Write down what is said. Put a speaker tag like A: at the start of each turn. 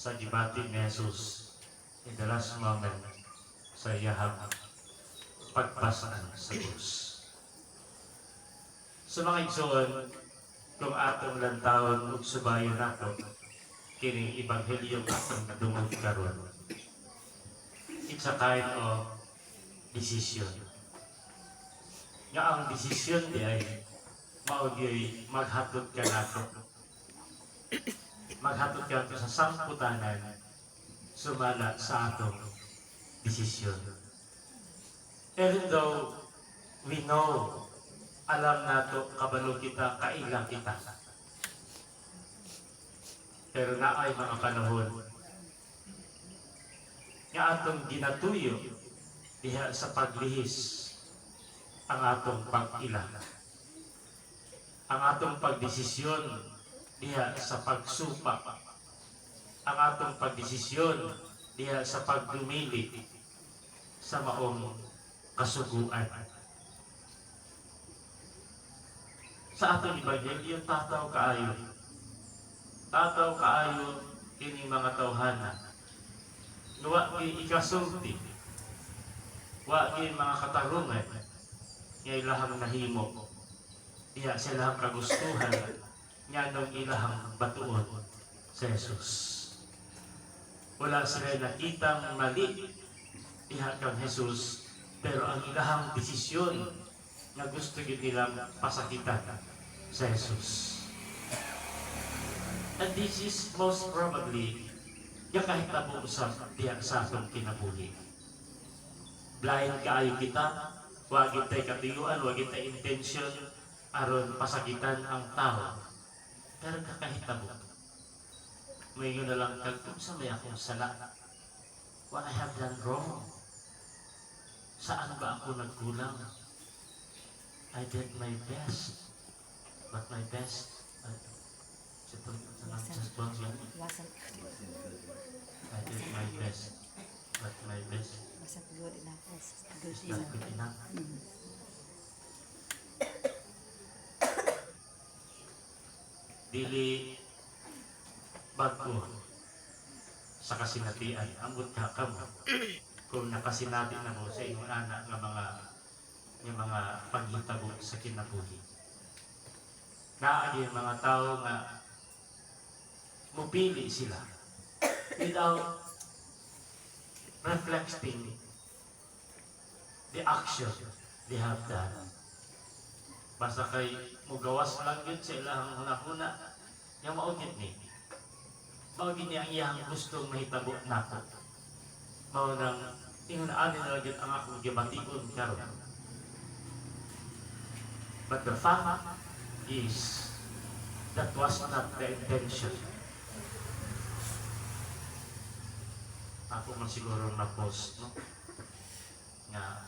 A: sa gibati ni Jesus in the last moment sa iyahang pagpasan sa krus. Sa mga igsoon, kung atong lantawon ug subayon nato kining ebanghelyo atong nadungog karon, it's a kind of decision. Nga ang desisyon di ay maugyoy maghatod ka nato. Maghatod ka nato sa sangputanan sumala sa atong desisyon. Even though we know, alam nato kabalo kita, kailang kita. Pero naay mga panahon nga atong ginatuyo diha sa paglihis ang atong pag-ila. Ang atong pagdesisyon diha sa pagsupa. Ang atong pagdesisyon diha sa pagdumili sa maong kasuguan. Sa atong ebanghelyo, tataw kaayo. Tataw kaayo kining mga tawhana. Wa gi ikasulti. Wa gi mga katarungan nga ilahang nahimo. Diya sa ilahang kagustuhan nga nung ilahang batuon sa Jesus. Wala sila nakitang mali diha kang Jesus, pero ang ilahang desisyon nga gusto gid nilang pasakitan sa Jesus. And this is most probably yung kahit nabuusap diyan sa atong kinabuhi. Blind kaayo kita, wag itay katiyuan, wag itay intention aron pasakitan ang tao. Pero kakahitabo, may yun na lang kagkong sa may akong sala. What I have done wrong? Saan ba ako nagkulang? I did my best, but my best I did my best, but my best is not good enough. Dili bago sa kasinatian, ambot ka mo kung nakasinati na mo sa inyong anak ng mga paghitabo sa kinabuhi. Naagi mga tao nga mupili sila without reflecting the action they have done. Basta kay mugawas lang yun sa ilahang hunahuna yung maugit ni. Maugit niya ang iyang gustong mahitabo nato. Maunang ingunaan na lang ang akong gibatikon karon. But the fact is that was not the intention. Ako man siguro na post, no? Nga